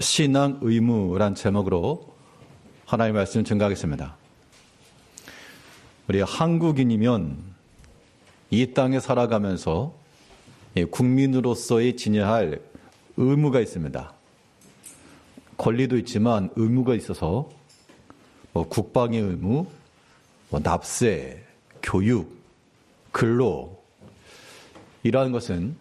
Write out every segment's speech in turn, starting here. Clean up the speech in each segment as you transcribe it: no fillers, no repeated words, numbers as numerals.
신앙 의무란 제목으로 하나님의 말씀을 증거하겠습니다. 우리 한국인이면 이 땅에 살아가면서 국민으로서의 지녀야 할 의무가 있습니다. 권리도 있지만 의무가 있어서 국방의 의무, 납세, 교육, 근로 이러한 것은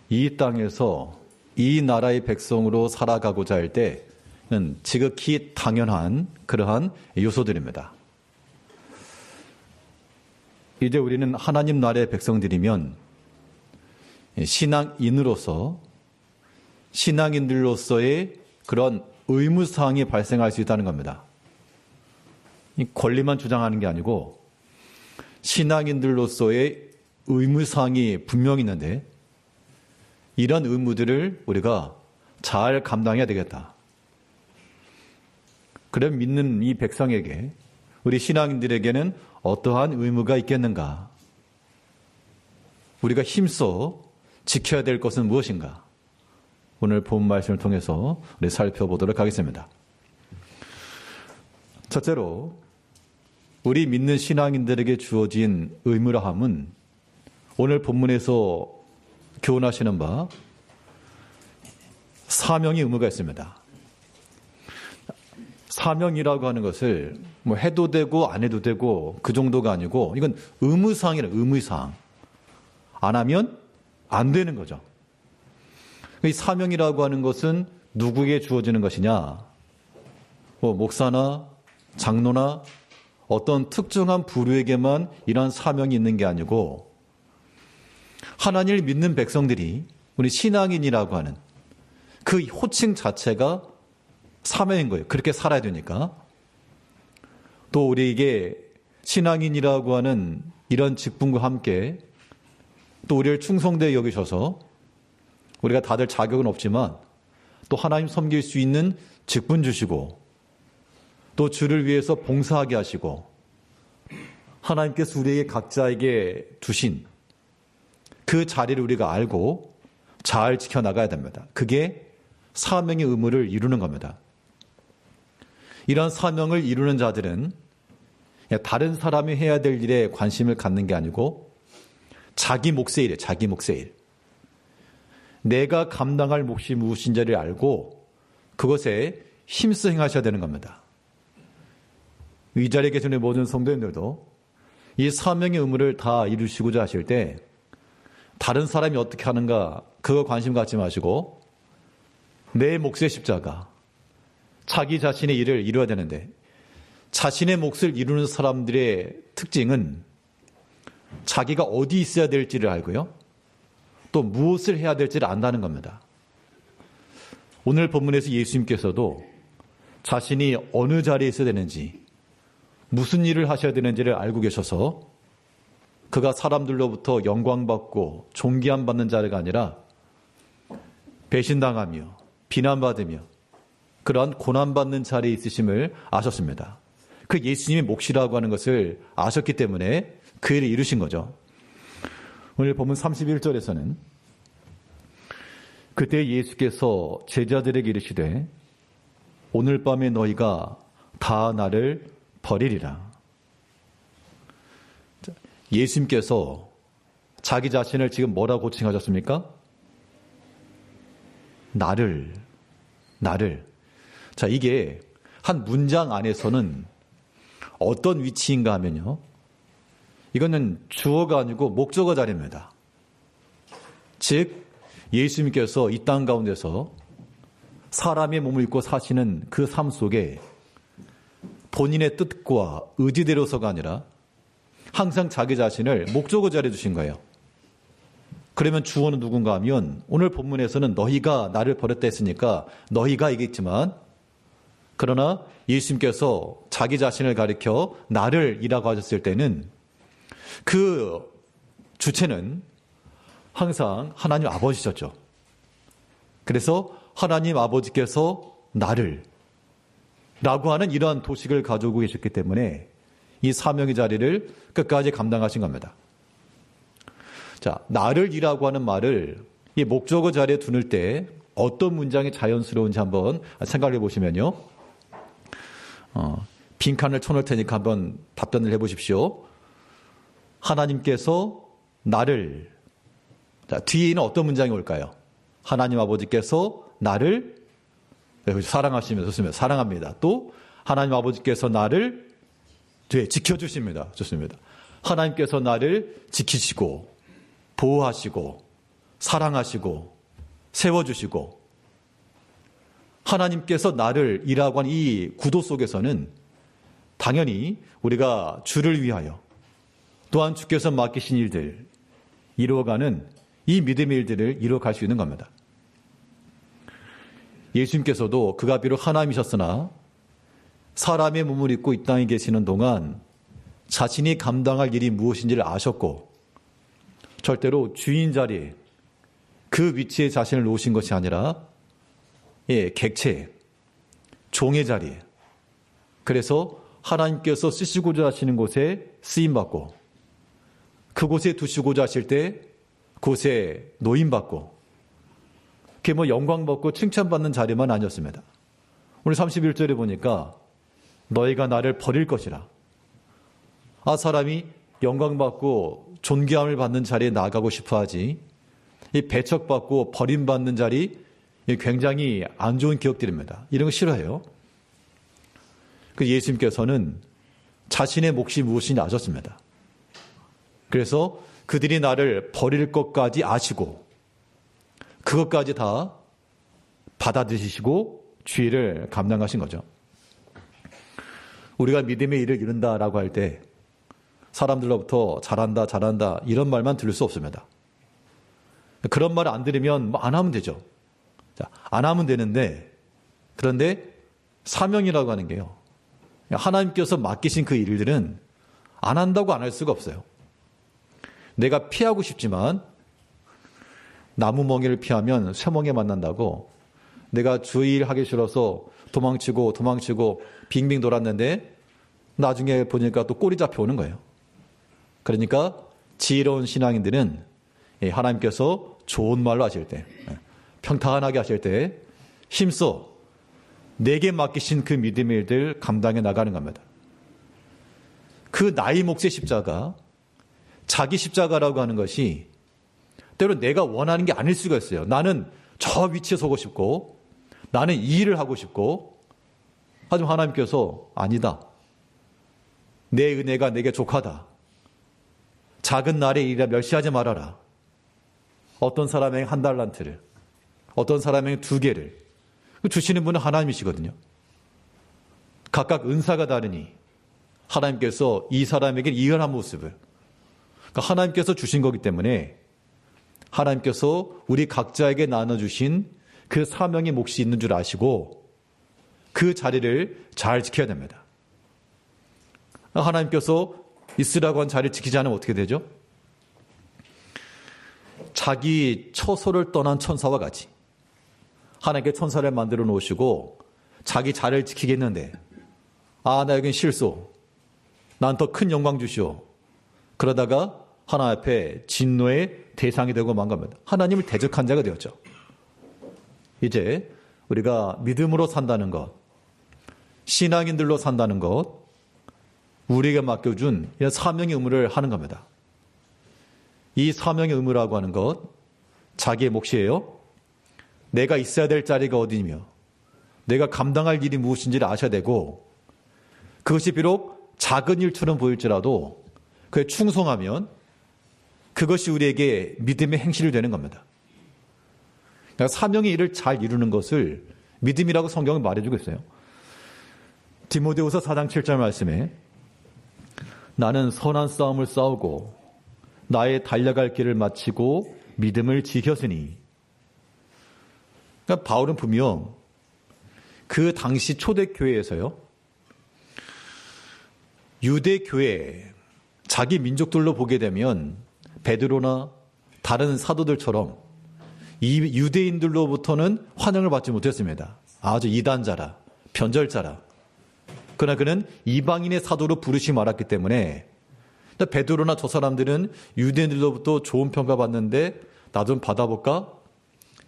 이 땅에서 이 나라의 백성으로 살아가고자 할 때는 지극히 당연한 그러한 요소들입니다. 이제 우리는 하나님 나라의 백성들이면 신앙인들로서의 그런 의무사항이 발생할 수 있다는 겁니다. 이 권리만 주장하는 게 아니고 신앙인들로서의 의무사항이 분명히 있는데 이런 의무들을 우리가 잘 감당해야 되겠다. 그럼 믿는 이 백성에게 우리 신앙인들에게는 어떠한 의무가 있겠는가? 우리가 힘써 지켜야 될 것은 무엇인가? 오늘 본 말씀을 통해서 우리 살펴보도록 하겠습니다. 첫째로 우리 믿는 신앙인들에게 주어진 의무라 함은 오늘 본문에서 교훈하시는 바 사명의 의무가 있습니다. 사명이라고 하는 것을 해도 되고 안 해도 되고 그 정도가 아니고 이건 의무사항이라 의무사항. 안 하면 안 되는 거죠. 이 사명이라고 하는 것은 누구에게 주어지는 것이냐? 목사나 장로나 어떤 특정한 부류에게만 이런 사명이 있는 게 아니고 하나님을 믿는 백성들이 우리 신앙인이라고 하는 그 호칭 자체가 사명인 거예요. 그렇게 살아야 되니까. 또 우리에게 신앙인이라고 하는 이런 직분과 함께 또 우리를 충성되게 여기셔서 우리가 다들 자격은 없지만 또 하나님 섬길 수 있는 직분 주시고 또 주를 위해서 봉사하게 하시고 하나님께서 우리에게 각자에게 두신 그 자리를 우리가 알고 잘 지켜나가야 됩니다. 그게 사명의 의무를 이루는 겁니다. 이런 사명을 이루는 자들은 다른 사람이 해야 될 일에 관심을 갖는 게 아니고 자기 몫의 일이에요. 자기 몫의 일. 내가 감당할 몫이 무엇인지를 알고 그것에 힘써 행하셔야 되는 겁니다. 이 자리에 계신 모든 성도님들도 이 사명의 의무를 다 이루시고자 하실 때 다른 사람이 어떻게 하는가 그거 관심 갖지 마시고 내 몫의 십자가 자기 자신의 일을 이루어야 되는데 자신의 몫을 이루는 사람들의 특징은 자기가 어디 있어야 될지를 알고요. 또 무엇을 해야 될지를 안다는 겁니다. 오늘 본문에서 예수님께서도 자신이 어느 자리에 있어야 되는지 무슨 일을 하셔야 되는지를 알고 계셔서 그가 사람들로부터 영광받고 존귀함 받는 자리가 아니라 배신당하며 비난받으며 그러한 고난받는 자리에 있으심을 아셨습니다. 그 예수님의 몫이라고 하는 것을 아셨기 때문에 그 일을 이루신 거죠. 오늘 본문 31절에서는 그때 예수께서 제자들에게 이르시되 오늘 밤에 너희가 다 나를 버리리라. 예수님께서 자기 자신을 지금 뭐라고 호칭하셨습니까? 나를. 자, 이게 한 문장 안에서는 어떤 위치인가 하면요. 이거는 주어가 아니고 목적어 자리입니다. 즉, 예수님께서 이 땅 가운데서 사람의 몸을 입고 사시는 그 삶 속에 본인의 뜻과 의지대로서가 아니라 항상 자기 자신을 목적어 자리에 두신 거예요. 그러면 주어는 누군가 하면 오늘 본문에서는 너희가 나를 버렸다 했으니까 너희가 이겠지만 그러나 예수님께서 자기 자신을 가리켜 나를 이라고 하셨을 때는 그 주체는 항상 하나님 아버지셨죠. 그래서 하나님 아버지께서 나를 라고 하는 이러한 도식을 가지고 계셨기 때문에 이 사명의 자리를 끝까지 감당하신 겁니다. 자, 나를 이라고 하는 말을 이 목적어 자리에 두는 때 어떤 문장이 자연스러운지 한번 생각해 보시면요. 빈칸을 쳐놓을 테니까 한번 답변을 해보십시오. 하나님께서 나를, 자, 뒤에는 어떤 문장이 올까요? 하나님 아버지께서 나를 사랑하시면 좋습니다. 사랑합니다. 또 하나님 아버지께서 나를 지켜주십니다. 좋습니다. 하나님께서 나를 지키시고 보호하시고 사랑하시고 세워주시고 하나님께서 나를 이라고 한 이 구도 속에서는 당연히 우리가 주를 위하여 또한 주께서 맡기신 일들 이루어가는 이 믿음의 일들을 이루어갈 수 있는 겁니다. 예수님께서도 그가 비록 하나님이셨으나 사람의 몸을 입고 이 땅에 계시는 동안 자신이 감당할 일이 무엇인지를 아셨고 절대로 주인 자리에 그 위치에 자신을 놓으신 것이 아니라 객체, 종의 자리에 그래서 하나님께서 쓰시고자 하시는 곳에 쓰임받고 그곳에 두시고자 하실 때 그곳에 노임받고 그게 뭐 영광받고 칭찬받는 자리만 아니었습니다. 오늘 31절에 보니까 너희가 나를 버릴 것이라. 사람이 영광받고 존귀함을 받는 자리에 나가고 싶어하지 이 배척받고 버림받는 자리 굉장히 안 좋은 기억들입니다. 이런 거 싫어해요. 그 예수님께서는 자신의 몫이 무엇인지 아셨습니다. 그래서 그들이 나를 버릴 것까지 아시고 그것까지 다 받아들이시고 주의를 감당하신 거죠. 우리가 믿음의 일을 이룬다라고 할 때 사람들로부터 잘한다 이런 말만 들을 수 없습니다. 그런 말 안 들으면 안 하면 되죠. 안 하면 되는데 그런데 사명이라고 하는 게요. 하나님께서 맡기신 그 일들은 안 한다고 안 할 수가 없어요. 내가 피하고 싶지만 나무 멍에를 피하면 쇠멍에 만난다고 내가 주일 하기 싫어서 도망치고 빙빙 돌았는데 나중에 보니까 또 꼬리 잡혀오는 거예요. 그러니까 지혜로운 신앙인들은 하나님께서 좋은 말로 하실 때 평탄하게 하실 때 힘써 내게 맡기신 그 믿음의 일들 감당해 나가는 겁니다. 그 나의 몫의 십자가 자기 십자가라고 하는 것이 때로 내가 원하는 게 아닐 수가 있어요. 나는 저 위치에 서고 싶고 나는 이 일을 하고 싶고 하지만 하나님께서 아니다. 내 은혜가 내게 족하다. 작은 날의 일이라 멸시하지 말아라. 어떤 사람에게 1달란트를 어떤 사람에게 2개를 주시는 분은 하나님이시거든요. 각각 은사가 다르니 하나님께서 이 사람에게 이해한 모습을 그러니까 하나님께서 주신 거기 때문에 하나님께서 우리 각자에게 나눠주신 그 사명의 몫이 있는 줄 아시고 그 자리를 잘 지켜야 됩니다. 하나님께서 있으라고 한 자리를 지키지 않으면 어떻게 되죠? 자기 처소를 떠난 천사와 같이 하나님께 천사를 만들어 놓으시고 자기 자리를 지키겠는데 나 여긴 실소. 난 더 큰 영광 주시오. 그러다가 하나님 앞에 진노의 대상이 되고 만 겁니다. 하나님을 대적한 자가 되었죠. 이제 우리가 믿음으로 산다는 것, 신앙인들로 산다는 것, 우리에게 맡겨준 이런 사명의 의무를 하는 겁니다. 이 사명의 의무라고 하는 것, 자기의 몫이에요. 내가 있어야 될 자리가 어디며 내가 감당할 일이 무엇인지를 아셔야 되고 그것이 비록 작은 일처럼 보일지라도 그에 충성하면 그것이 우리에게 믿음의 행실이 되는 겁니다. 그러니까 사명의 일을 잘 이루는 것을 믿음이라고 성경은 말해주고 있어요. 디모데후서 4장 7절 말씀에 나는 선한 싸움을 싸우고 나의 달려갈 길을 마치고 믿음을 지켰으니 그러니까 바울은 분명 그 당시 초대교회에서요. 유대교회 자기 민족들로 보게 되면 베드로나 다른 사도들처럼 이 유대인들로부터는 환영을 받지 못했습니다. 아주 이단자라 변절자라. 그러나 그는 이방인의 사도로 부르시 말았기 때문에 베드로나 저 사람들은 유대인들로부터 좋은 평가 받는데 나 좀 받아볼까?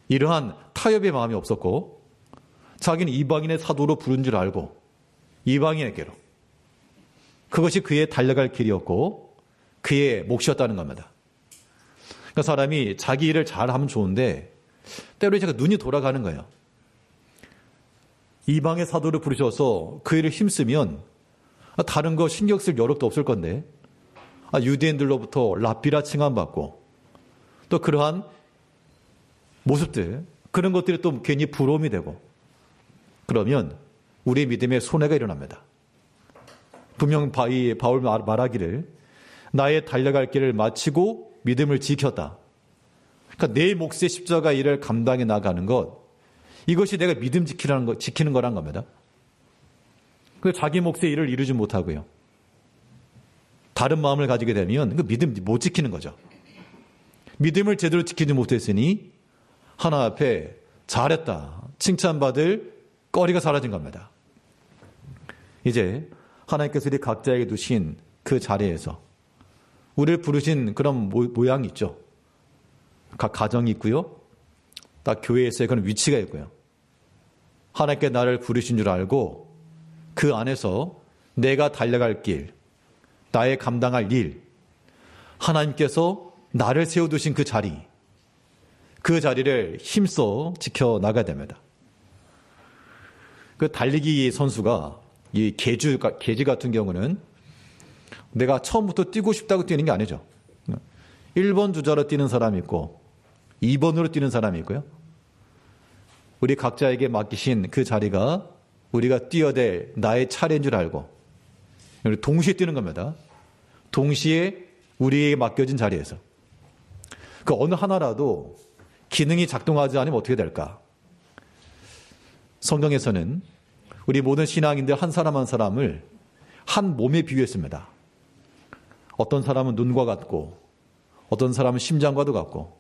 이러한 타협의 마음이 없었고 자기는 이방인의 사도로 부른 줄 알고 이방인에게로 그것이 그의 달려갈 길이었고 그의 몫이었다는 겁니다. 그러니까 사람이 자기 일을 잘하면 좋은데 때로 제가 눈이 돌아가는 거예요. 이방의 사도를 부르셔서 그 일을 힘쓰면 다른 거 신경 쓸 여력도 없을 건데 유대인들로부터 랍비라 칭함받고 또 그러한 모습들 그런 것들이 또 괜히 부러움이 되고 그러면 우리의 믿음에 손해가 일어납니다. 분명 바울 말하기를 나의 달려갈 길을 마치고 믿음을 지켰다. 그러니까 내 몫의 십자가 일을 감당해 나가는 것 이것이 내가 믿음 지키는 거란 겁니다. 그래서 자기 몫의 일을 이루지 못하고요. 다른 마음을 가지게 되면 그 믿음 못 지키는 거죠. 믿음을 제대로 지키지 못했으니 하나님 앞에 잘했다 칭찬받을 거리가 사라진 겁니다. 이제 하나님께서 우리 각자에게 두신 그 자리에서 우리를 부르신 그런 모양이 있죠. 각 가정이 있고요. 딱 교회에서의 그런 위치가 있고요. 하나님께 나를 부르신 줄 알고 그 안에서 내가 달려갈 길, 나의 감당할 일, 하나님께서 나를 세워두신 그 자리를 힘써 지켜나가야 됩니다. 그 달리기 선수가 이 계지 같은 경우는 내가 처음부터 뛰고 싶다고 뛰는 게 아니죠. 1번 주자로 뛰는 사람이 있고 2번으로 뛰는 사람이 있고요. 우리 각자에게 맡기신 그 자리가 우리가 뛰어야 될 나의 차례인 줄 알고 동시에 뛰는 겁니다. 동시에 우리에게 맡겨진 자리에서. 그 어느 하나라도 기능이 작동하지 않으면 어떻게 될까? 성경에서는 우리 모든 신앙인들 한 사람 한 사람을 한 몸에 비유했습니다. 어떤 사람은 눈과 같고 어떤 사람은 심장과도 같고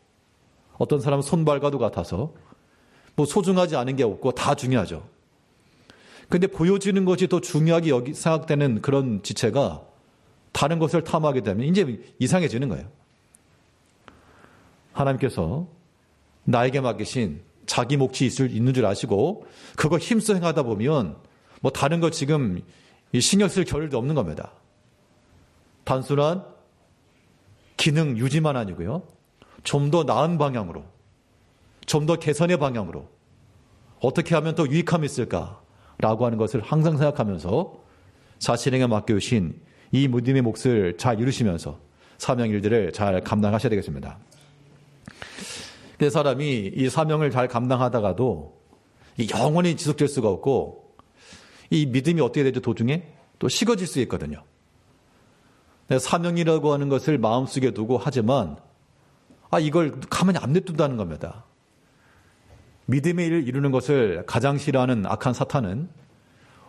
어떤 사람은 손발과도 같아서 뭐 소중하지 않은 게 없고 다 중요하죠. 그런데 보여지는 것이 더 중요하게 생각되는 그런 지체가 다른 것을 탐하게 되면 이제 이상해지는 거예요. 하나님께서 나에게 맡기신 자기 몫이 있는 줄 아시고 그거 힘써 행하다 보면 뭐 다른 거 지금 신경 쓸 겨를도 없는 겁니다. 단순한 기능 유지만 아니고요. 좀 더 나은 방향으로, 좀 더 개선의 방향으로 어떻게 하면 더 유익함이 있을까라고 하는 것을 항상 생각하면서 자신에게 맡겨주신 이 믿음의 몫을 잘 이루시면서 사명 일들을 잘 감당하셔야 되겠습니다. 그래서 사람이 이 사명을 잘 감당하다가도 영원히 지속될 수가 없고 이 믿음이 어떻게 되죠? 도중에 또 식어질 수 있거든요. 사명이라고 하는 것을 마음속에 두고 하지만 이걸 가만히 안 냅둔다는 겁니다. 믿음의 일을 이루는 것을 가장 싫어하는 악한 사탄은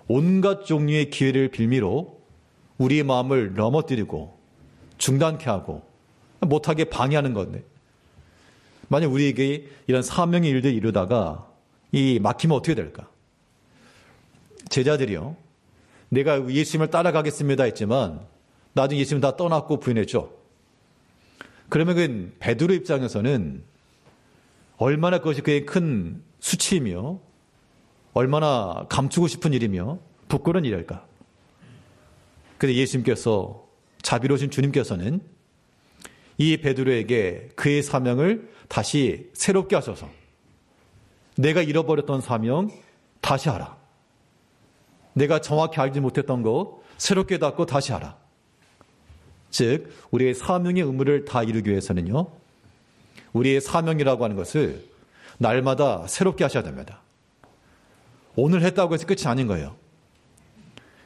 온갖 종류의 기회를 빌미로 우리의 마음을 넘어뜨리고 중단케 하고 못하게 방해하는 건데 만약 우리에게 이런 사명의 일들을 이루다가 이 막히면 어떻게 될까? 제자들이요. 내가 예수님을 따라가겠습니다 했지만 나중에 예수님 다 떠났고 부인했죠. 그러면 그 베드로 입장에서는 얼마나 그것이 그의 큰 수치이며 얼마나 감추고 싶은 일이며 부끄러운 일일까? 그런데 예수님께서 자비로우신 주님께서는 이 베드로에게 그의 사명을 다시 새롭게 하셔서 내가 잃어버렸던 사명 다시 하라. 내가 정확히 알지 못했던 것 새롭게 닫고 다시 하라. 즉 우리의 사명의 의무를 다 이루기 위해서는요. 우리의 사명이라고 하는 것을 날마다 새롭게 하셔야 됩니다. 오늘 했다고 해서 끝이 아닌 거예요.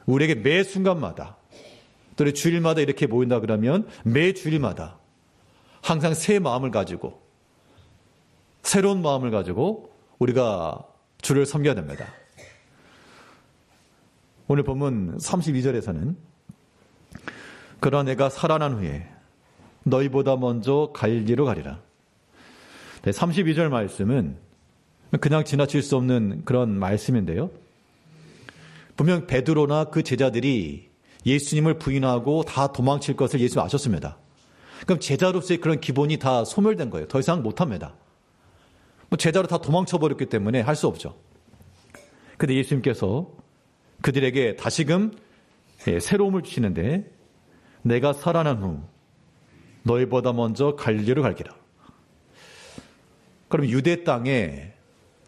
우리에게 매 순간마다 또 주일마다 이렇게 모인다 그러면 매 주일마다 항상 새 마음을 가지고 새로운 마음을 가지고 우리가 주를 섬겨야 됩니다. 오늘 본문 32절에서는 그러나 내가 살아난 후에 너희보다 먼저 갈릴리로 가리라. 32절 말씀은 그냥 지나칠 수 없는 그런 말씀인데요. 분명 베드로나 그 제자들이 예수님을 부인하고 다 도망칠 것을 예수님 아셨습니다. 그럼 제자로서의 그런 기본이 다 소멸된 거예요. 더 이상 못합니다. 제자로 다 도망쳐버렸기 때문에 할 수 없죠. 근데 예수님께서 그들에게 다시금 새로움을 주시는데 내가 살아난 후 너희보다 먼저 갈릴리로 갈기라. 그럼 유대 땅에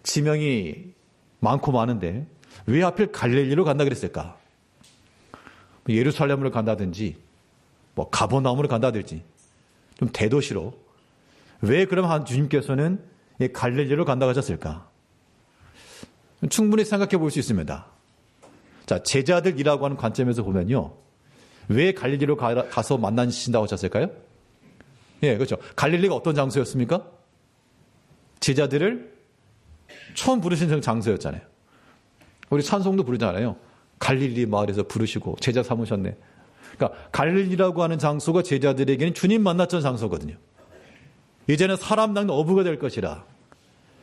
지명이 많고 많은데 왜 하필 갈릴리로 간다 그랬을까? 예루살렘으로 간다든지 가버나움으로 간다든지 좀 대도시로 왜 그럼 주님께서는 갈릴리로 간다고 하셨을까? 충분히 생각해 볼 수 있습니다. 자, 제자들이라고 하는 관점에서 보면요. 왜 갈릴리로 가서 만나신다고 하셨을까요? 예, 그렇죠. 갈릴리가 어떤 장소였습니까? 제자들을 처음 부르신 장소였잖아요. 우리 찬송도 부르잖아요. 갈릴리 마을에서 부르시고 제자 삼으셨네. 그러니까 갈릴리라고 하는 장소가 제자들에게는 주님 만났던 장소거든요. 이제는 사람 낳는 어부가 될 것이라.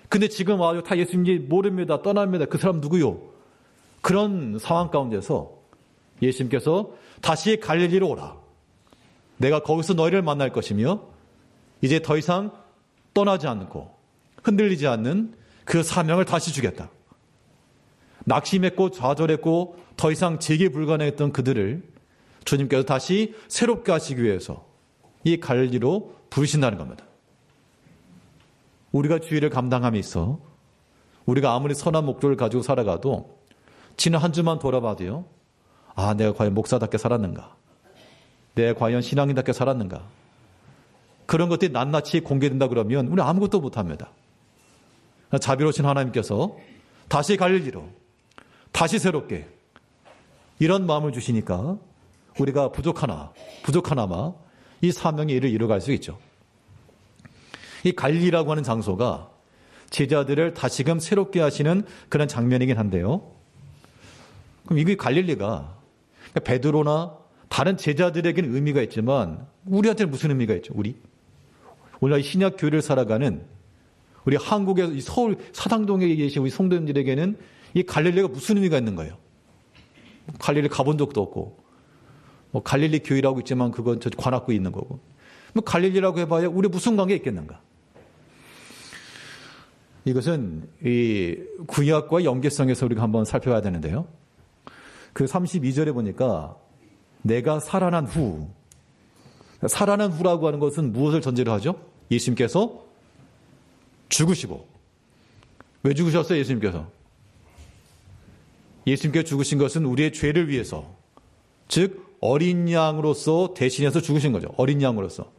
근데 지금 다 예수님이 모릅니다. 떠납니다. 그 사람 누구요? 그런 상황 가운데서 예수님께서 다시 갈릴리로 오라. 내가 거기서 너희를 만날 것이며 이제 더 이상 떠나지 않고 흔들리지 않는 그 사명을 다시 주겠다. 낙심했고 좌절했고 더 이상 재기 불가능했던 그들을 주님께서 다시 새롭게 하시기 위해서 이 갈릴리로 부르신다는 겁니다. 우리가 주의를 감당함에 있어 우리가 아무리 선한 목적을 가지고 살아가도 지난 한 주만 돌아봐도요. 아, 내가 과연 목사답게 살았는가? 내가 과연 신앙인답게 살았는가? 그런 것들이 낱낱이 공개된다 그러면 우리 아무것도 못합니다. 자비로우신 하나님께서 다시 갈릴리로 다시 새롭게 이런 마음을 주시니까 우리가 부족하나마 이 사명의 일을 이뤄갈 수 있죠. 이 갈릴리라고 하는 장소가 제자들을 다시금 새롭게 하시는 그런 장면이긴 한데요. 그럼 이게 갈릴리가 베드로나 다른 제자들에게는 의미가 있지만 우리한테는 무슨 의미가 있죠? 오늘 이 신약 교회를 살아가는 우리 한국의 서울 사당동에 계신 우리 성도님들에게는 이 갈릴리가 무슨 의미가 있는 거예요? 갈릴리 가본 적도 없고 갈릴리 교회라고 있지만 그건 저 관악구에 있는 거고 갈릴리라고 해봐야 우리 무슨 관계 있겠는가? 이것은 이 구약과 연계성에서 우리가 한번 살펴봐야 되는데요. 그 32절에 보니까 내가 살아난 후라고 하는 것은 무엇을 전제로 하죠? 예수님께서 죽으시고. 왜 죽으셨어요, 예수님께서? 예수님께서 죽으신 것은 우리의 죄를 위해서, 즉 어린 양으로서 대신해서 죽으신 거죠. 어린 양으로서.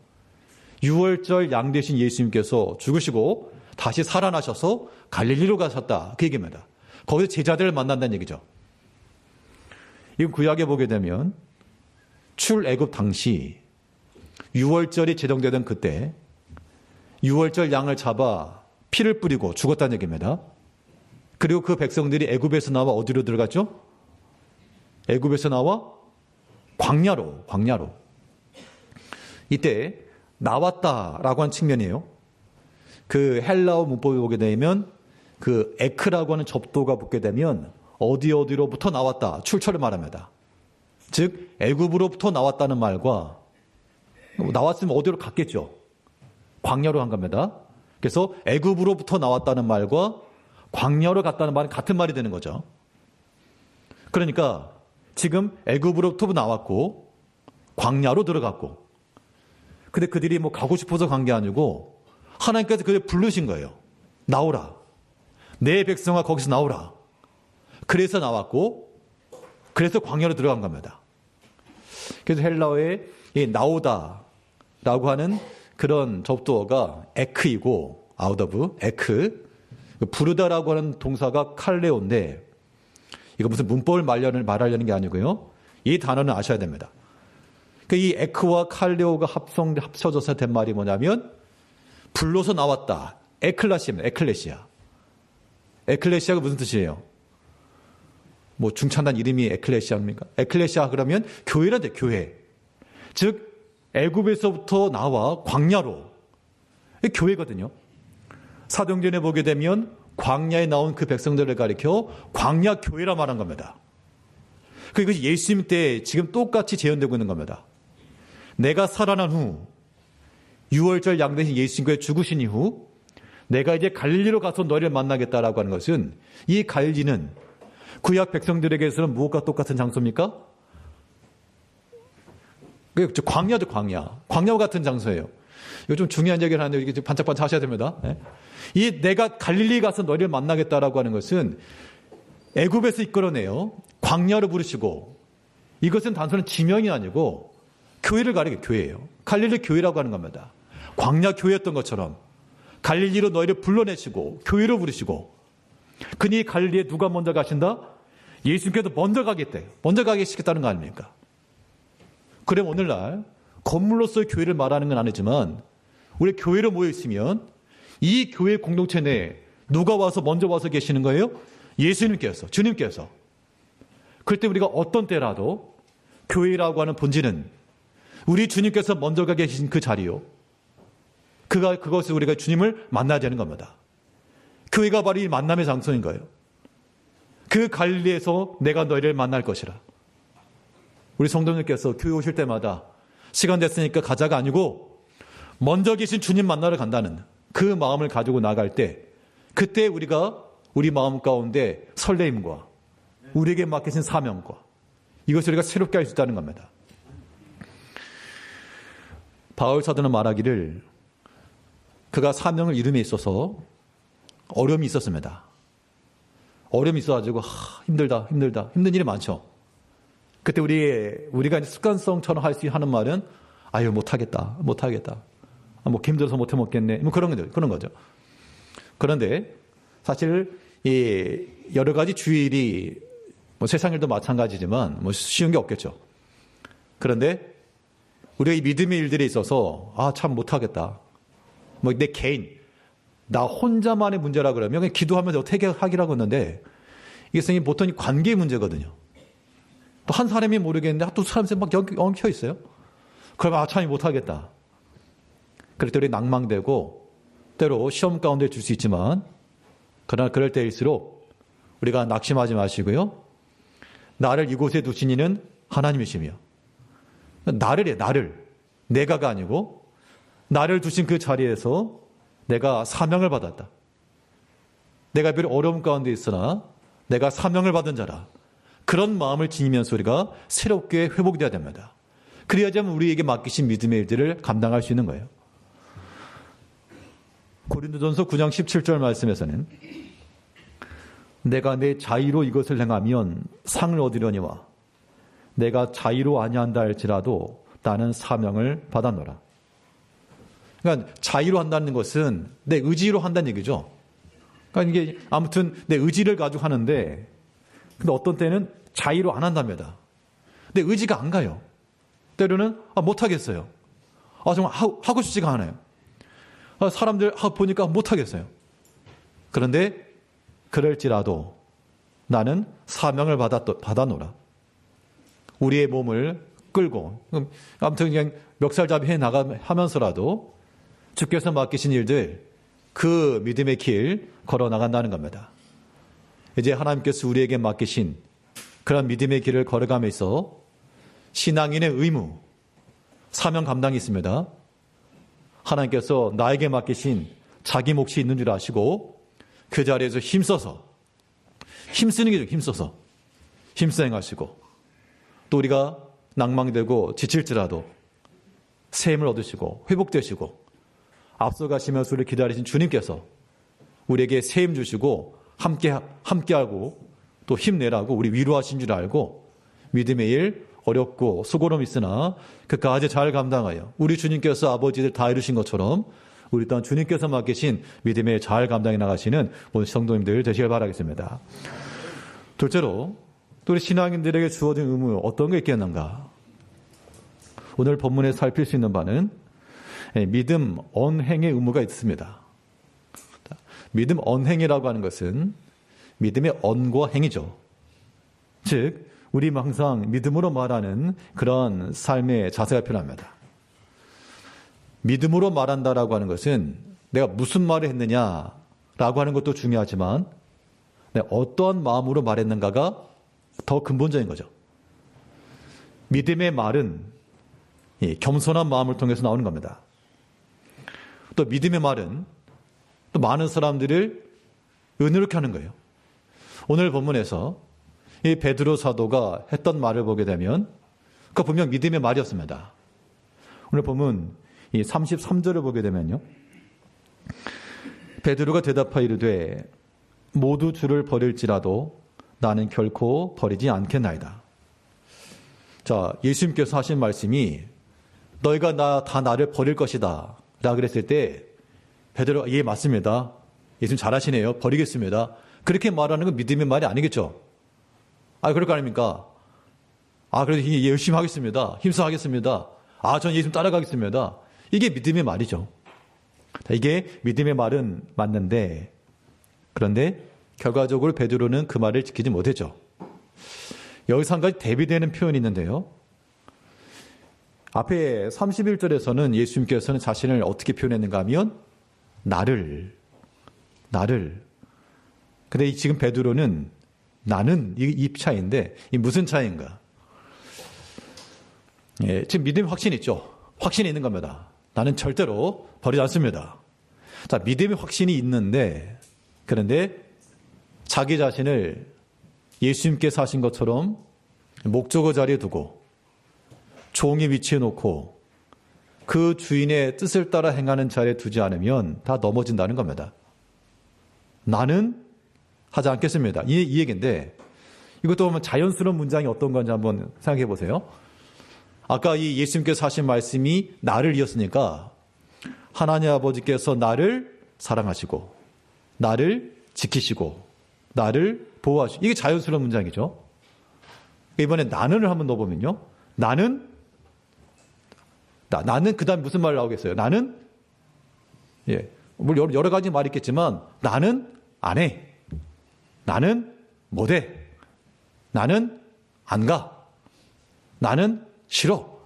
유월절 양 되신 예수님께서 죽으시고 다시 살아나셔서 갈릴리로 가셨다. 그 얘기입니다. 거기서 제자들을 만난다는 얘기죠. 이 구약에 보게 되면 출애굽 당시 유월절이 제정되던 그때 유월절 양을 잡아 피를 뿌리고 죽었다는 얘기입니다. 그리고 그 백성들이 애굽에서 나와 어디로 들어갔죠? 애굽에서 나와 광야로. 이때 나왔다라고 하는 측면이에요. 그 헬라어 문법에 보게 되면 그 에크라고 하는 접도가 붙게 되면 어디로부터 나왔다. 출처를 말합니다. 즉 애굽으로부터 나왔다는 말과 나왔으면 어디로 갔겠죠. 광야로 간 겁니다. 그래서 애굽으로부터 나왔다는 말과 광야로 갔다는 말은 같은 말이 되는 거죠. 그러니까 지금 애굽으로부터 나왔고 광야로 들어갔고 근데 그들이 가고 싶어서 간 게 아니고 하나님께서 그들 부르신 거예요. 나오라. 내 백성아 거기서 나오라. 그래서 나왔고 그래서 광야로 들어간 겁니다. 그래서 헬라어에 이 나오다라고 하는 그런 접두어가 에크이고 out of 에크 부르다라고 하는 동사가 칼레오인데 이거 무슨 문법을 말하려는 게 아니고요. 이 단어는 아셔야 됩니다. 이 에크와 칼레오가 합쳐져서 된 말이 뭐냐면 불러서 나왔다. 에클라시입니다. 에클레시아. 에클레시아가 무슨 뜻이에요? 중찬단 이름이 에클레시아입니까? 에클레시아 그러면 교회란 돼, 교회. 즉 애굽에서부터 나와 광야로. 교회거든요. 사도행전에 보게 되면 광야에 나온 그 백성들을 가리켜 광야 교회라 말한 겁니다. 그것이 예수님 때 지금 똑같이 재현되고 있는 겁니다. 내가 살아난 후 6월절 양 대신 예수님께서 죽으신 이후 내가 이제 갈릴리로 가서 너희를 만나겠다라고 하는 것은 이 갈릴리는 구약 백성들에게서는 무엇과 똑같은 장소입니까? 광야죠, 광야. 광야와 같은 장소예요. 이거 좀 중요한 얘기를 하는데 이게 반짝반짝 하셔야 됩니다. 네? 이 내가 갈릴리 가서 너희를 만나겠다라고 하는 것은 애굽에서 이끌어내요. 광야로 부르시고 이것은 단순한 지명이 아니고 교회를 가리게 교회예요. 갈릴리 교회라고 하는 겁니다. 광야 교회였던 것처럼 갈릴리로 너희를 불러내시고 교회로 부르시고 그니 갈릴리에 누가 먼저 가신다? 예수님께서 먼저 가겠대. 먼저 가게 시켰다는 거 아닙니까? 그래 오늘날 건물로서의 교회를 말하는 건 아니지만 우리 교회로 모여 있으면 이 교회 공동체 내에 누가 먼저 와서 계시는 거예요? 예수님께서, 주님께서. 그럴 때 우리가 어떤 때라도 교회라고 하는 본질은 우리 주님께서 먼저 가 계신 그 자리요. 그것을 우리가 주님을 만나야 되는 겁니다. 교회가 바로 이 만남의 장소인 거예요. 그 갈릴리에서 내가 너희를 만날 것이라. 우리 성도님께서 교회 오실 때마다 시간 됐으니까 가자가 아니고 먼저 계신 주님 만나러 간다는 그 마음을 가지고 나갈 때 그때 우리가 우리 마음 가운데 설레임과 우리에게 맡기신 사명과 이것을 우리가 새롭게 할 수 있다는 겁니다. 바울 사도는 말하기를 그가 사명을 이룸에 있어서 어려움이 있었습니다. 어려움이 있어가지고 힘들다 힘든 일이 많죠. 그때 우리가 이제 습관성처럼 할 수 하는 말은 아유 못하겠다 뭐 힘들어서 못 해먹겠네 뭐 그런 거죠. 그런데 사실 이 여러 가지 주일이 뭐 세상 일도 마찬가지지만 뭐 쉬운 게 없겠죠. 그런데 우리가 이 믿음의 일들에 있어서 참 못하겠다. 뭐 내 개인 나 혼자만의 문제라 그러면 그냥 기도하면서 어떻게 하기라고 했는데 이게 보통 관계의 문제거든요. 또 한 사람이 모르겠는데 또 사람들이 막 여기 엉켜 있어요. 그러면 참 못하겠다. 그럴 때 우리 낭망되고 때로 시험 가운데 줄 수 있지만 그러나 그럴 때일수록 우리가 낙심하지 마시고요. 나를 이곳에 두신 이는 하나님이시며 나를 내가가 아니고 나를 두신 그 자리에서 내가 사명을 받았다. 내가 별 어려움 가운데 있으나 내가 사명을 받은 자라. 그런 마음을 지니면서 우리가 새롭게 회복되어야 됩니다. 그래야지만 우리에게 맡기신 믿음의 일들을 감당할 수 있는 거예요. 고린도전서 9장 17절 말씀에서는 내가 내 자의로 이것을 행하면 상을 얻으려니와 내가 자의로 아니한다 할지라도 나는 사명을 받았노라. 그러니까 자의로 한다는 것은 내 의지로 한다는 얘기죠. 그러니까 이게 아무튼 내 의지를 가지고 하는데 근데 어떤 때는 자의로 안 한답니다. 내 의지가 안 가요. 때로는 못하겠어요. 정말 하고 싶지가 않아요. 사람들 보니까 못하겠어요. 그런데 그럴지라도 나는 사명을 받아노라. 우리의 몸을 끌고 아무튼 그냥 멱살잡이 하면서라도 주께서 맡기신 일들 그 믿음의 길 걸어 나간다는 겁니다. 이제 하나님께서 우리에게 맡기신 그런 믿음의 길을 걸어가면서 신앙인의 의무, 사명 감당이 있습니다. 하나님께서 나에게 맡기신 자기 몫이 있는 줄 아시고 그 자리에서 힘쓰는 게 힘써서 행하시고 또 우리가 낭망되고 지칠지라도 새 힘을 얻으시고 회복되시고 앞서가시면서 우리를 기다리신 주님께서 우리에게 새 힘 주시고 함께하고 또 힘내라고 우리 위로하신 줄 알고 믿음의 일 어렵고 수고름 있으나 그까지 잘 감당하여 우리 주님께서 아버지들 다 이루신 것처럼 우리 또한 주님께서 맡기신 믿음의 잘 감당해 나가시는 오늘 성도님들 되시길 바라겠습니다. 둘째로 또 우리 신앙인들에게 주어진 의무 어떤 게 있겠는가? 오늘 본문에 살필 수 있는 바는 믿음 언행의 의무가 있습니다. 믿음 언행이라고 하는 것은 믿음의 언과 행이죠. 즉 우리 항상 믿음으로 말하는 그런 삶의 자세가 필요합니다. 믿음으로 말한다라고 하는 것은 내가 무슨 말을 했느냐라고 하는 것도 중요하지만 내가 어떠한 마음으로 말했는가가 더 근본적인 거죠. 믿음의 말은 겸손한 마음을 통해서 나오는 겁니다. 또 믿음의 말은 또 많은 사람들을 은혜롭게 하는 거예요. 오늘 본문에서 이 베드로 사도가 했던 말을 보게 되면 그 분명 믿음의 말이었습니다. 오늘 본문 이 33절을 보게 되면요. 베드로가 대답하여 이르되 모두 주를 버릴지라도 나는 결코 버리지 않겠나이다. 자, 예수님께서 하신 말씀이 너희가 다 나를 버릴 것이다 라고 그랬을 때 베드로가 예 맞습니다. 예수님 잘하시네요. 버리겠습니다. 그렇게 말하는 건 믿음의 말이 아니겠죠. 그럴 거 아닙니까? 그래도 열심히 하겠습니다. 힘써 하겠습니다. 전 예수님 따라가겠습니다. 이게 믿음의 말이죠. 이게 믿음의 말은 맞는데 그런데 결과적으로 베드로는 그 말을 지키지 못했죠. 여기서 한 가지 대비되는 표현이 있는데요. 앞에 31절에서는 예수님께서는 자신을 어떻게 표현했는가 하면 나를. 근데 지금 베드로는 나는 이 차이인데 이 무슨 차이인가? 지금 믿음의 확신이 있죠. 확신이 있는 겁니다. 나는 절대로 버리지 않습니다. 자, 믿음의 확신이 있는데 그런데 자기 자신을 예수님께서 하신 것처럼 목적어 자리에 두고 종의 위치에 놓고 그 주인의 뜻을 따라 행하는 자리에 두지 않으면 다 넘어진다는 겁니다. 나는 하지 않겠습니다. 이 얘기인데 이것도 보면 자연스러운 문장이 어떤 건지 한번 생각해 보세요. 아까 이 예수님께서 하신 말씀이 나를 이었으니까 하나님 아버지께서 나를 사랑하시고 나를 지키시고 나를 보호하시고 이게 자연스러운 문장이죠. 이번에 나는을 한번 넣어보면요. 나는 그 다음 무슨 말 나오겠어요? 나는 물론 여러 가지 말이 있겠지만 나는 안 해. 나는 못 해. 나는 안 가. 나는 싫어.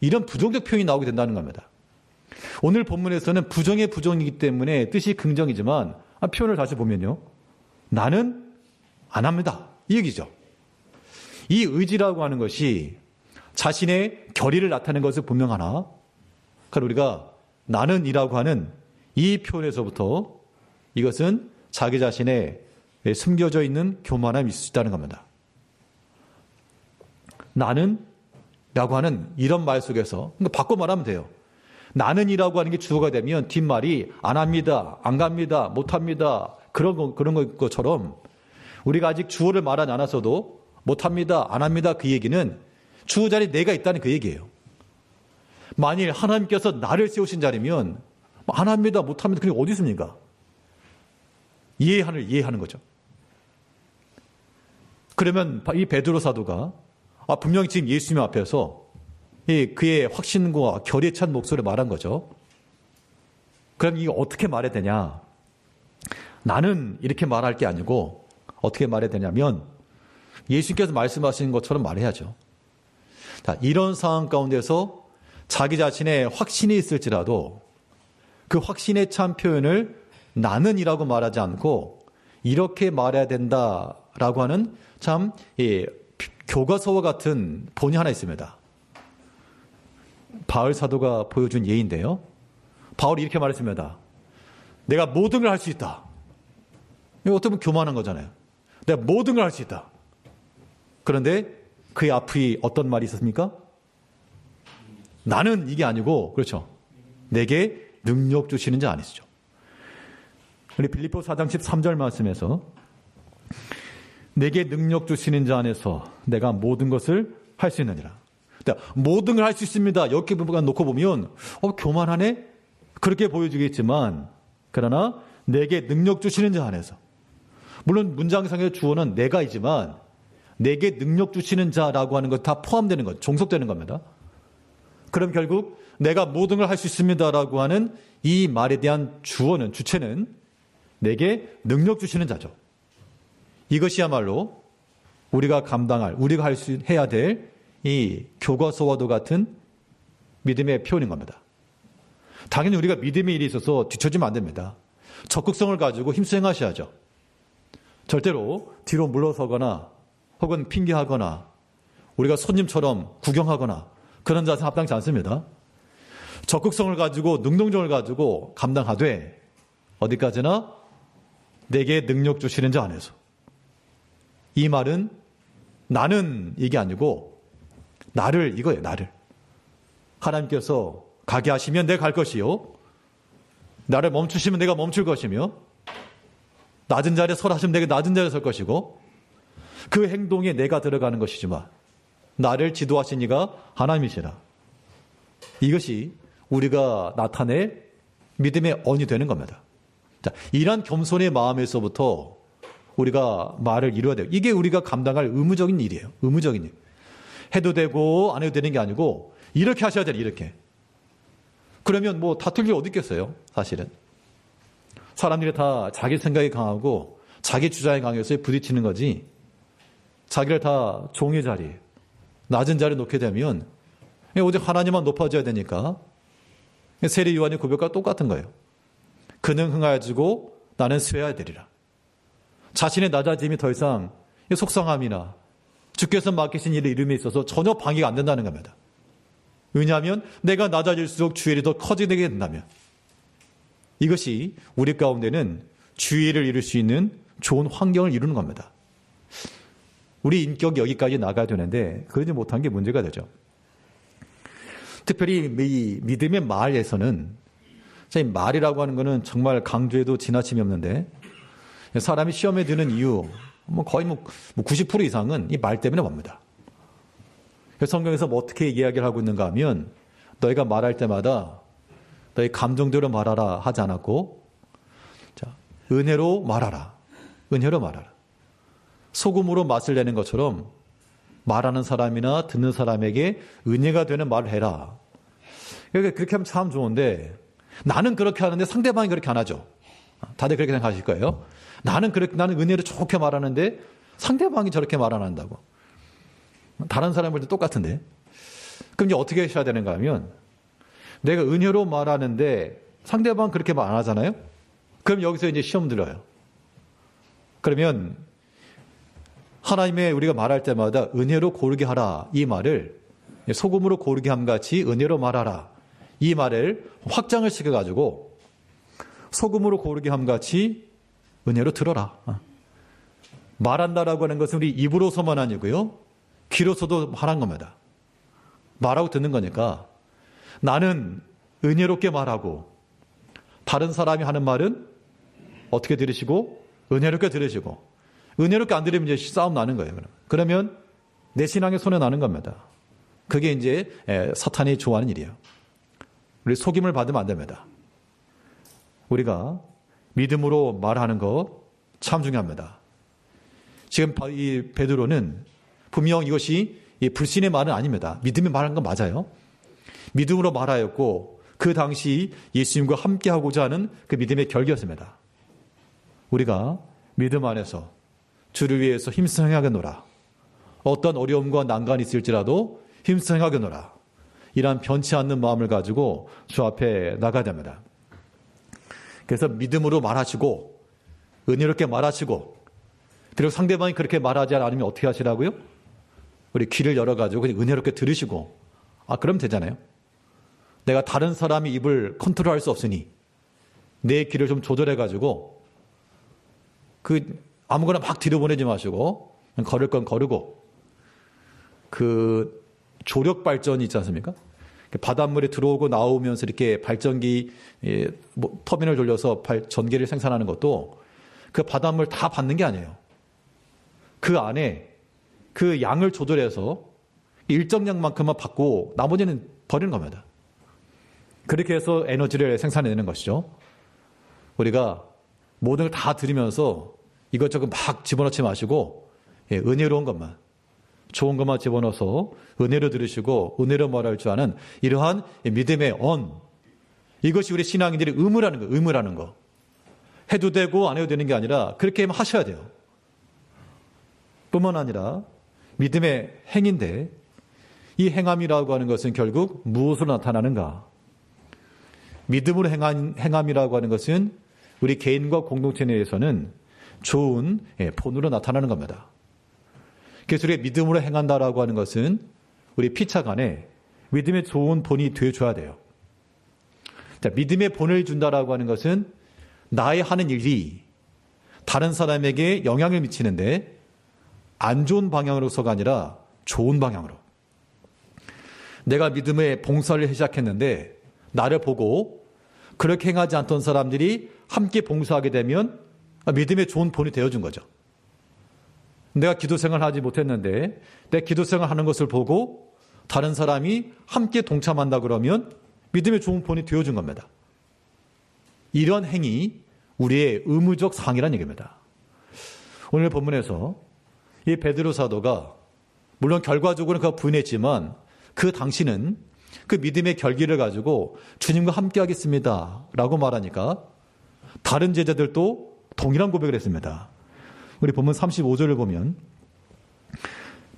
이런 부정적 표현이 나오게 된다는 겁니다. 오늘 본문에서는 부정의 부정이기 때문에 뜻이 긍정이지만 표현을 다시 보면요. 나는 안 합니다. 이 얘기죠. 이 의지라고 하는 것이 자신의 결의를 나타내는 것을 분명하나 그러니까 우리가 나는이라고 하는 이 표현에서부터 이것은 자기 자신의 숨겨져 있는 교만함이 있을 수 있다는 겁니다. 나는 라고 하는 이런 말 속에서 그러니까 바꿔 말하면 돼요. 나는이라고 하는 게 주어가 되면 뒷말이 안 합니다, 안 갑니다, 못 합니다 그런 것처럼 우리가 아직 주어를 말하지 않았어도 못 합니다, 안 합니다 그 얘기는 주어 자리에 내가 있다는 그 얘기예요. 만일 하나님께서 나를 세우신 자리면 안 합니다, 못 합니다 그게 어디 있습니까? 이해하는 거죠. 그러면 이 베드로 사도가 분명히 지금 예수님 앞에서 그의 확신과 결의에 찬 목소리를 말한 거죠. 그럼 이게 어떻게 말해야 되냐? 나는 이렇게 말할 게 아니고 어떻게 말해야 되냐면 예수님께서 말씀하신 것처럼 말해야죠. 자, 이런 상황 가운데서 자기 자신의 확신이 있을지라도 그 확신에 찬 표현을 나는이라고 말하지 않고 이렇게 말해야 된다라고 하는 참 교과서와 같은 본이 하나 있습니다. 바울 사도가 보여준 예인데요. 바울이 이렇게 말했습니다. 내가 모든 걸 할 수 있다. 이거 어떻게 보면 교만한 거잖아요. 내가 모든 걸 할 수 있다. 그런데 그의 앞이 어떤 말이 있었습니까? 나는 이게 아니고 그렇죠. 내게 능력 주시는 자 아니시죠. 우리 빌립보 4장 13절 말씀에서 내게 능력 주시는 자 안에서 내가 모든 것을 할 수 있느니라. 모든 걸 할 수 있습니다. 이렇게 놓고 보면 교만하네? 그렇게 보여주겠지만 그러나 내게 능력 주시는 자 안에서 물론 문장상의 주어는 내가이지만 내게 능력 주시는 자라고 하는 것 다 포함되는 것, 종속되는 겁니다. 그럼 결국 내가 모든 걸 할 수 있습니다라고 하는 이 말에 대한 주체는 내게 능력 주시는 자죠. 이것이야말로 우리가 우리가 해야 될 이 교과서와도 같은 믿음의 표현인 겁니다. 당연히 우리가 믿음의 일이 있어서 뒤처지면 안 됩니다. 적극성을 가지고 힘써 행하셔야죠. 절대로 뒤로 물러서거나 혹은 핑계하거나 우리가 손님처럼 구경하거나 그런 자세 합당치 않습니다. 적극성을 가지고 능동적을 가지고 감당하되 어디까지나 내게 능력 주시는 자 안에서. 이 말은 나는 이게 아니고 나를 이거예요. 나를. 하나님께서 가게 하시면 내가 갈 것이요. 나를 멈추시면 내가 멈출 것이며 낮은 자리에 서라 하시면 내가 낮은 자리에 설 것이고 그 행동에 내가 들어가는 것이지만 나를 지도하신 이가 하나님이시라. 이것이 우리가 나타낼 믿음의 언이 되는 겁니다. 자, 이러한 겸손의 마음에서부터 우리가 말을 이루어야 돼요. 이게 우리가 감당할 의무적인 일이에요. 의무적인 일. 해도 되고 안 해도 되는 게 아니고 이렇게 하셔야 돼요. 이렇게. 그러면 뭐 다툴 일 어디 있겠어요. 사실은. 사람들이 다 자기 생각이 강하고 자기 주장이 강해서 부딪히는 거지. 자기를 다 종의 자리에 낮은 자리에 놓게 되면 오직 하나님만 높아져야 되니까 세례 요한의 고백과 똑같은 거예요. 그는 흥하여지고 나는 쇠해야 되리라. 자신의 낮아짐이 더 이상 속상함이나 주께서 맡기신 일의 이름에 있어서 전혀 방해가 안 된다는 겁니다. 왜냐하면 내가 낮아질수록 주의 일이 더 커지게 된다면 이것이 우리 가운데는 주의 일을 이룰 수 있는 좋은 환경을 이루는 겁니다. 우리 인격이 여기까지 나가야 되는데 그러지 못한 게 문제가 되죠. 특별히 이 믿음의 말에서는 말이라고 하는 것은 정말 강조해도 지나침이 없는데 사람이 시험에 드는 이유 거의 90% 이상은 이 말 때문에 옵니다. 성경에서 어떻게 이야기를 하고 있는가 하면 너희가 말할 때마다 너희 감정대로 말하라 하지 않았고 은혜로 말하라. 은혜로 말하라. 소금으로 맛을 내는 것처럼 말하는 사람이나 듣는 사람에게 은혜가 되는 말을 해라. 그러니까 그렇게 하면 참 좋은데 나는 그렇게 하는데 상대방이 그렇게 안 하죠. 다들 그렇게 생각하실 거예요. 나는 은혜를 좋게 말하는데 상대방이 저렇게 말 안 한다고. 다른 사람들도 똑같은데. 그럼 이제 어떻게 하셔야 되는가 하면 내가 은혜로 말하는데 상대방 그렇게 말 안 하잖아요. 그럼 여기서 이제 시험 들어요. 그러면 하나님의 우리가 말할 때마다 은혜로 고르게 하라 이 말을 소금으로 고르게 함같이 은혜로 말하라 이 말을 확장을 시켜가지고 소금으로 고르게 함같이 은혜로 들어라. 말한다라고 하는 것은 우리 입으로서만 아니고요. 귀로서도 말한 겁니다. 말하고 듣는 거니까 나는 은혜롭게 말하고 다른 사람이 하는 말은 어떻게 들으시고 은혜롭게 들으시고 은혜롭게 안 들으면 이제 싸움 나는 거예요. 그러면 내 신앙에 손해 나는 겁니다. 그게 이제 사탄이 좋아하는 일이에요. 우리 속임을 받으면 안 됩니다. 우리가 믿음으로 말하는 거 참 중요합니다. 지금 이 베드로는 분명 이것이 불신의 말은 아닙니다. 믿음의 말하는 건 맞아요. 믿음으로 말하였고 그 당시 예수님과 함께하고자 하는 그 믿음의 결기였습니다. 우리가 믿음 안에서 주를 위해서 힘써 행하겠노라. 어떤 어려움과 난관이 있을지라도 힘써 행하겠노라. 이러한 변치 않는 마음을 가지고 주 앞에 나가야 됩니다. 그래서 믿음으로 말하시고 은혜롭게 말하시고 그리고 상대방이 그렇게 말하지 않으면 어떻게 하시라고요? 우리 귀를 열어가지고 그냥 은혜롭게 들으시고 그럼 되잖아요. 내가 다른 사람이 입을 컨트롤할 수 없으니 내 귀를 좀 조절해가지고 아무거나 막 뒤로 보내지 마시고 걸을 건 거르고 조력 발전이 있지 않습니까? 바닷물에 들어오고 나오면서 이렇게 발전기 터빈을 돌려서 전기를 생산하는 것도 그 바닷물 다 받는 게 아니에요. 그 안에 그 양을 조절해서 일정량만큼만 받고 나머지는 버리는 겁니다. 그렇게 해서 에너지를 생산해내는 것이죠. 우리가 모든 걸 다 들으면서 이것저것 막 집어넣지 마시고 은혜로운 것만 좋은 것만 집어넣어서 은혜로 들으시고 은혜로 말할 줄 아는 이러한 믿음의 이것이 우리 신앙인들의 의무라는 거. 해도 되고 안 해도 되는 게 아니라 그렇게 하셔야 돼요. 뿐만 아니라 믿음의 행인데 이 행함이라고 하는 것은 결국 무엇으로 나타나는가? 믿음으로 행함이라고 하는 것은 우리 개인과 공동체 내에서는 좋은 본으로 나타나는 겁니다. 그래서 우리가 믿음으로 행한다라고 하는 것은 우리 피차 간에 믿음의 좋은 본이 되어줘야 돼요. 자, 믿음의 본을 준다라고 하는 것은 나의 하는 일이 다른 사람에게 영향을 미치는데 안 좋은 방향으로서가 아니라 좋은 방향으로. 내가 믿음의 봉사를 시작했는데 나를 보고 그렇게 행하지 않던 사람들이 함께 봉사하게 되면 믿음의 좋은 본이 되어준 거죠. 내가 기도 생활을 하지 못했는데 내 기도 생활을 하는 것을 보고 다른 사람이 함께 동참한다 그러면 믿음의 좋은 본이 되어준 겁니다. 이런 행위, 우리의 의무적 사항이라는 얘기입니다. 오늘 본문에서 이 베드로 사도가 물론 결과적으로는 그가 부인했지만 그 당시는 그 믿음의 결기를 가지고 주님과 함께 하겠습니다 라고 말하니까 다른 제자들도 동일한 고백을 했습니다. 우리 본문 35절을 보면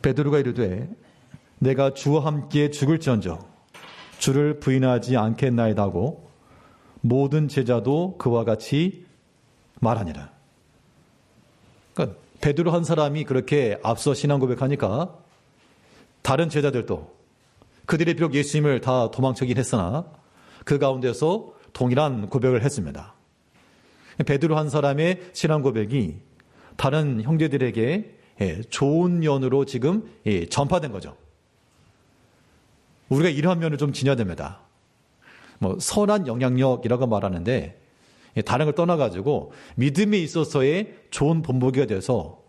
베드로가 이르되 내가 주와 함께 죽을지언정 주를 부인하지 않겠나이다 하고 모든 제자도 그와 같이 말하니라. 그러니까 베드로 한 사람이 그렇게 앞서 신앙 고백하니까 다른 제자들도 그들이 비록 예수님을 다 도망치긴 했으나 그 가운데서 동일한 고백을 했습니다. 베드로 한 사람의 신앙 고백이 다른 형제들에게 좋은 면으로 지금 전파된 거죠. 우리가 이러한 면을 좀 지녀야 됩니다. 선한 영향력이라고 말하는데 다른 걸 떠나가지고 믿음에 있어서의 좋은 본보기가 돼서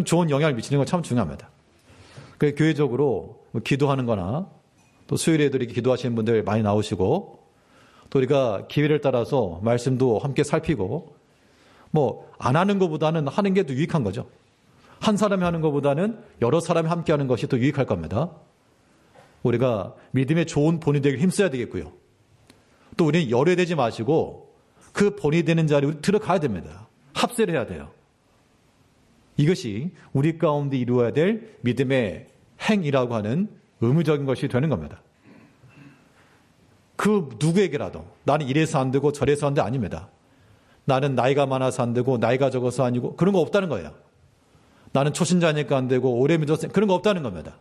좋은 영향을 미치는 건 참 중요합니다. 그래서 교회적으로 기도하는 거나 또 수요일에도 이렇게 기도하시는 분들 많이 나오시고 또 우리가 기회를 따라서 말씀도 함께 살피고 안 하는 것보다는 하는 게 더 유익한 거죠. 한 사람이 하는 것보다는 여러 사람이 함께 하는 것이 더 유익할 겁니다. 우리가 믿음의 좋은 본이 되길 힘써야 되겠고요. 또 우리는 열애되지 마시고 그 본이 되는 자리에 우리 들어가야 됩니다. 합세를 해야 돼요. 이것이 우리 가운데 이루어야 될 믿음의 행이라고 하는 의무적인 것이 되는 겁니다. 그 누구에게라도 나는 이래서 안 되고 저래서 안 돼 아닙니다. 나는 나이가 많아서 안 되고 나이가 적어서 아니고 그런 거 없다는 거예요. 나는 초신자니까 안 되고 오래 믿었으니까 그런 거 없다는 겁니다.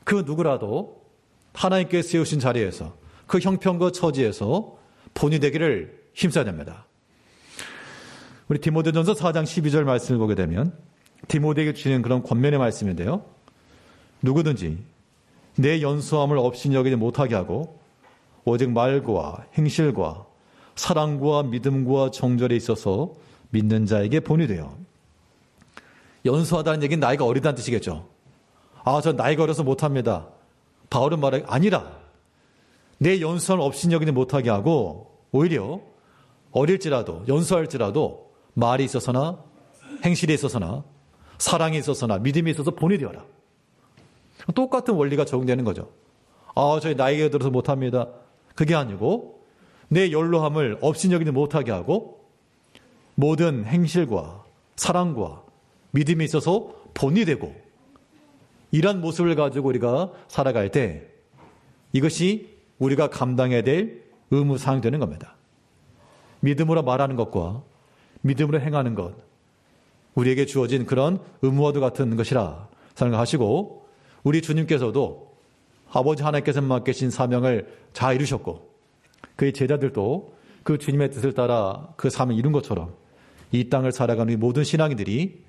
그 누구라도 하나님께 세우신 자리에서 그 형편과 처지에서 본이 되기를 힘써야 됩니다. 우리 디모데전서 4장 12절 말씀을 보게 되면 디모데에게 주시는 그런 권면의 말씀인데요. 누구든지 내 연수함을 없이 여기지 못하게 하고 오직 말과 행실과 사랑과 믿음과 정절에 있어서 믿는 자에게 본이 돼요. 연수하다는 얘기는 나이가 어리다는 뜻이겠죠. 저 나이가 어려서 못합니다. 바울은 말해 아니라 내 연수함을 없이 여기지 못하게 하고 오히려 어릴지라도 연수할지라도 말이 있어서나 행실에 있어서나 사랑에 있어서나 믿음에 있어서 본이 되어라. 똑같은 원리가 적용되는 거죠. 저희 나이가 들어서 못합니다. 그게 아니고 내 연로함을 없이 여기지 못하게 하고 모든 행실과 사랑과 믿음에 있어서 본이 되고 이런 모습을 가지고 우리가 살아갈 때 이것이 우리가 감당해야 될 의무사항이 되는 겁니다. 믿음으로 말하는 것과 믿음으로 행하는 것 우리에게 주어진 그런 의무와도 같은 것이라 생각하시고 우리 주님께서도 아버지 하나님께서 맡기신 사명을 잘 이루셨고 그의 제자들도 그 주님의 뜻을 따라 그 사명을 이룬 것처럼 이 땅을 살아가는 우리 모든 신앙인들이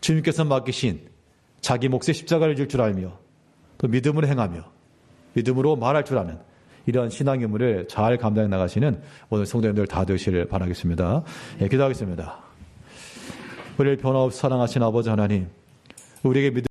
주님께서 맡기신 자기 몫의 십자가를 질 줄 알며 또 믿음으로 행하며 믿음으로 말할 줄 아는 이러한 신앙의 의무를 잘 감당해 나가시는 오늘 성도님들 다 되시길 바라겠습니다. 기도하겠습니다. 우리를 변함없이 사랑하신 아버지 하나님, 우리에게 믿음